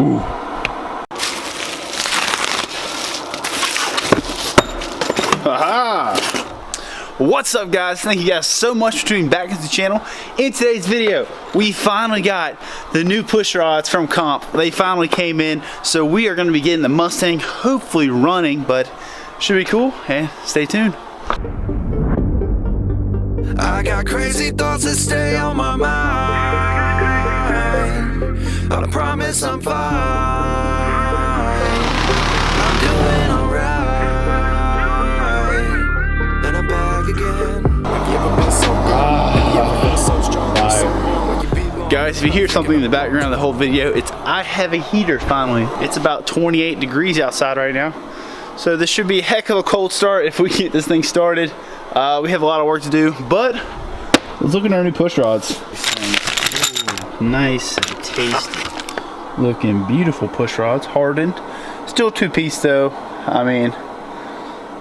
Ooh. Aha! What's up, guys? Thank you guys so much for tuning back into the channel. In today's video, we finally got the new push rods from Comp. They finally came in, so we are going to be getting the Mustang hopefully running, but should be cool, and stay tuned. I got crazy thoughts that stay on my mind, but I promise I'm fine. I'm doing alright, and I'm back again. Have you ever been so good? Have you ever been so strong? Guys, if you hear something in the background of the whole video, I have a heater finally. It's about 28 degrees outside right now. So this should be a heck of a cold start if we get this thing started. We have a lot of work to do, but let's look at our new push rods. Ooh, nice and tasty looking, beautiful push rods, hardened. Still two-piece though. I mean,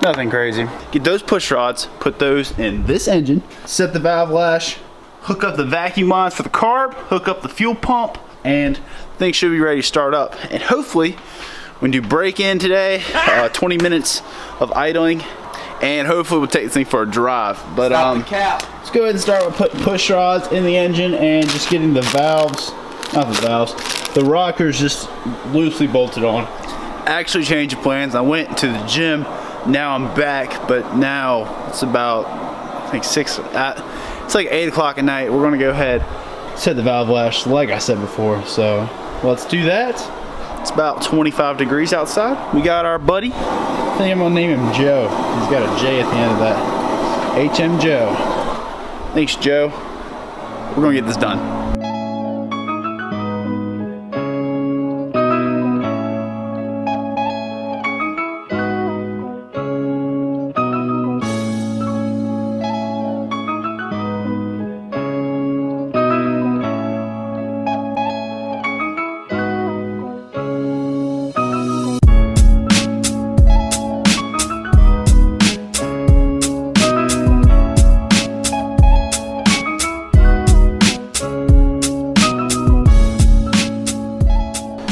nothing crazy. Get those push rods, put those in this engine, set the valve lash, hook up the vacuum lines for the carb, hook up the fuel pump, and things should be ready to start up. And hopefully, we can do break-in today, 20 minutes of idling, and hopefully we'll take this thing for a drive. But let's go ahead and start with putting push rods in the engine and just getting the valves, not the valves, the rockers just loosely bolted on. Actually changed plans. I went to the gym, now I'm back, but now it's about, I think it's like 8 o'clock at night. We're gonna go ahead, set the valve lash like I said before, so let's do that. It's about 25 degrees outside. We got our buddy. I think I'm gonna name him Joe. He's got a J at the end of that. HM Joe. Thanks, Joe. We're gonna get this done.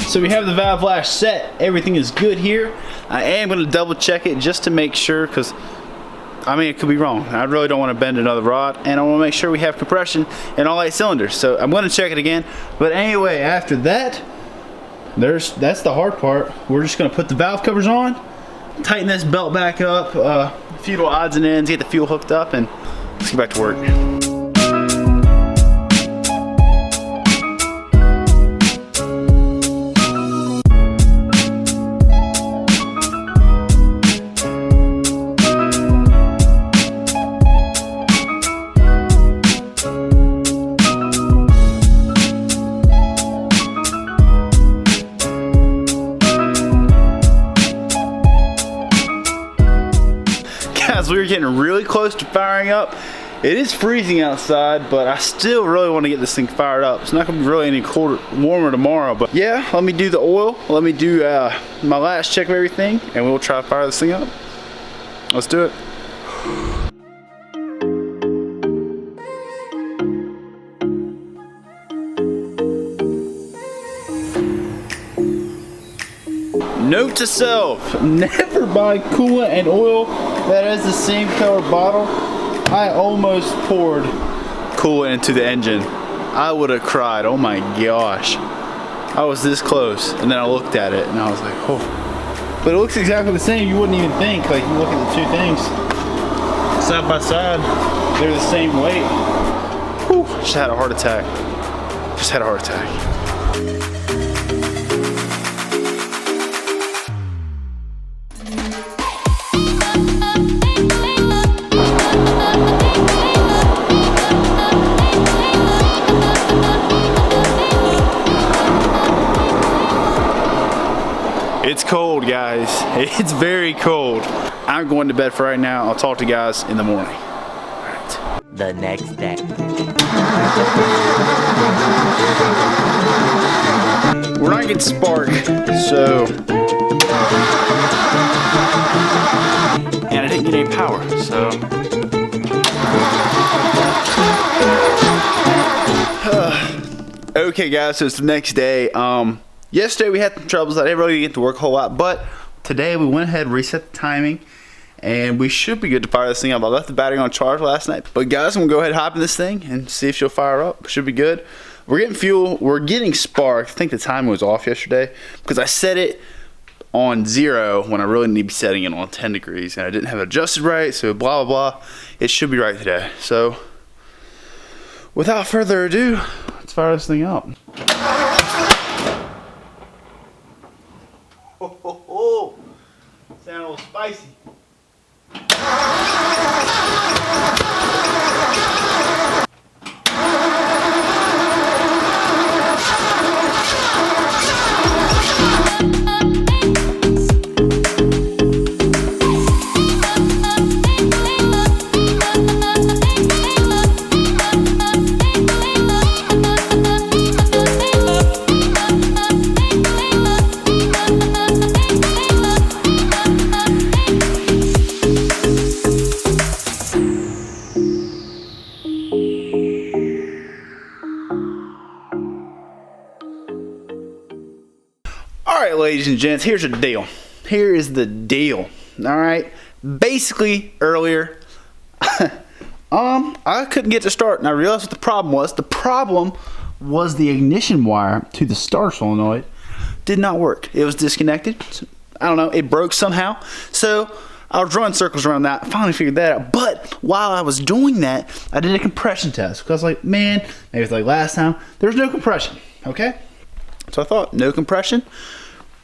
So we have the valve lash set. Everything is good here. I am going to double check it just to make sure, because I mean, it could be wrong. I really don't want to bend another rod, and I want to make sure we have compression in all 8 cylinders. So I'm going to check it again. But anyway, after that, that's the hard part. We're just going to put the valve covers on, tighten this belt back up, a few little odds and ends, get the fuel hooked up, and let's get back to work. We were getting really close to firing up. It is freezing outside, but I still really want to get this thing fired up. It's not going to be really any warmer tomorrow, but yeah, let me do the oil. Let me do my last check of everything, and we'll try to fire this thing up. Let's do it. Note to self, never buy coolant and oil that has the same color bottle. I almost poured coolant into the engine. I would have cried, oh my gosh. I was this close, and then I looked at it and I was like, oh. But it looks exactly the same. You wouldn't even think, like you look at the two things side by side, they're the same weight. Whew, just had a heart attack. Just had a heart attack. It's cold, guys. It's very cold. I'm going to bed for right now. I'll talk to you guys in the morning. All right. The next day. We're not getting spark, so. And I didn't get any power, so. Okay, guys, so it's the next day. Yesterday we had some troubles. I didn't really get to work a whole lot, but today we went ahead and reset the timing, and we should be good to fire this thing up. I left the battery on charge last night, but guys, I'm gonna go ahead and hop in this thing and see if she'll fire up. Should be good. We're getting fuel. We're getting spark. I think the timing was off yesterday because I set it on 0 when I really need to be setting it on 10 degrees, and I didn't have it adjusted right, so blah blah blah. It should be right today. So without further ado, let's fire this thing up. Ho, ho, ho. Sound a little spicy. Alright, ladies and gents, here's the deal. Here is the deal. Alright. Basically, earlier, I couldn't get to start, and I realized what the problem was. The problem was the ignition wire to the starter solenoid did not work. It was disconnected. I don't know, it broke somehow. So I was running circles around that. I finally figured that out. But while I was doing that, I did a compression test. Because I was like, man, maybe it's like last time. There's no compression. Okay? So I thought, no compression?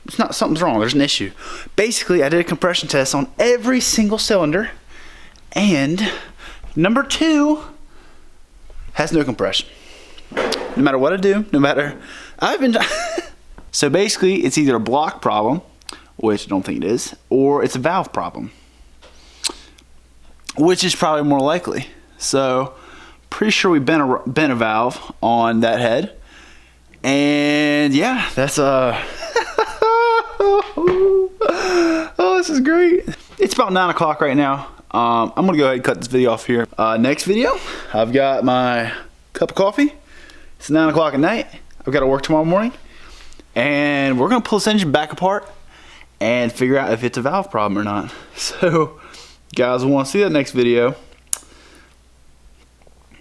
It's not, something's wrong, there's an issue. Basically, I did a compression test on every single cylinder, and number 2 has no compression. No matter what I do, no matter, I've been, so basically, it's either a block problem, which I don't think it is, or it's a valve problem, which is probably more likely. So, pretty sure we bent a valve on that head, and yeah, that's oh, this is great. It's about 9 o'clock right now. I'm gonna go ahead and cut this video off here. Next video, I've got my cup of coffee. It's 9 o'clock at night. I've got to work tomorrow morning, and we're gonna pull this engine back apart and figure out if it's a valve problem or not. So, guys, will want to see that next video.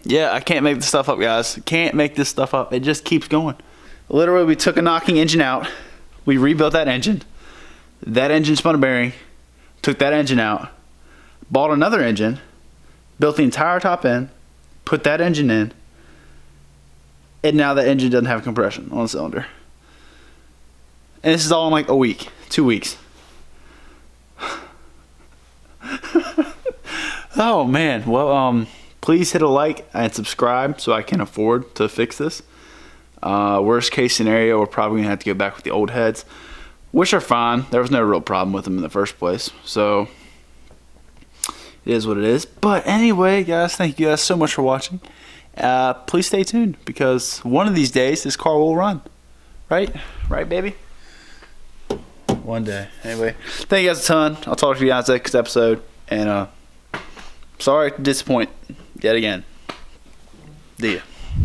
Yeah, I can't make this stuff up, guys. Can't make this stuff up. It just keeps going. Literally, we took a knocking engine out. We rebuilt that engine. That engine spun a bearing. Took that engine out. Bought another engine. Built the entire top end. Put that engine in. And now that engine doesn't have compression on the cylinder. And this is all in like a week. 2 weeks. Oh man. Well, please hit a like and subscribe so I can afford to fix this. Worst case scenario, we're probably gonna have to go back with the old heads, which are fine. There was no real problem with them in the first place, so it is what it is. But anyway, guys, thank you guys so much for watching. Please stay tuned, because one of these days this car will run. Right baby? One day. Anyway, thank you guys a ton. I'll talk to you guys next episode, and sorry to disappoint yet again. See ya.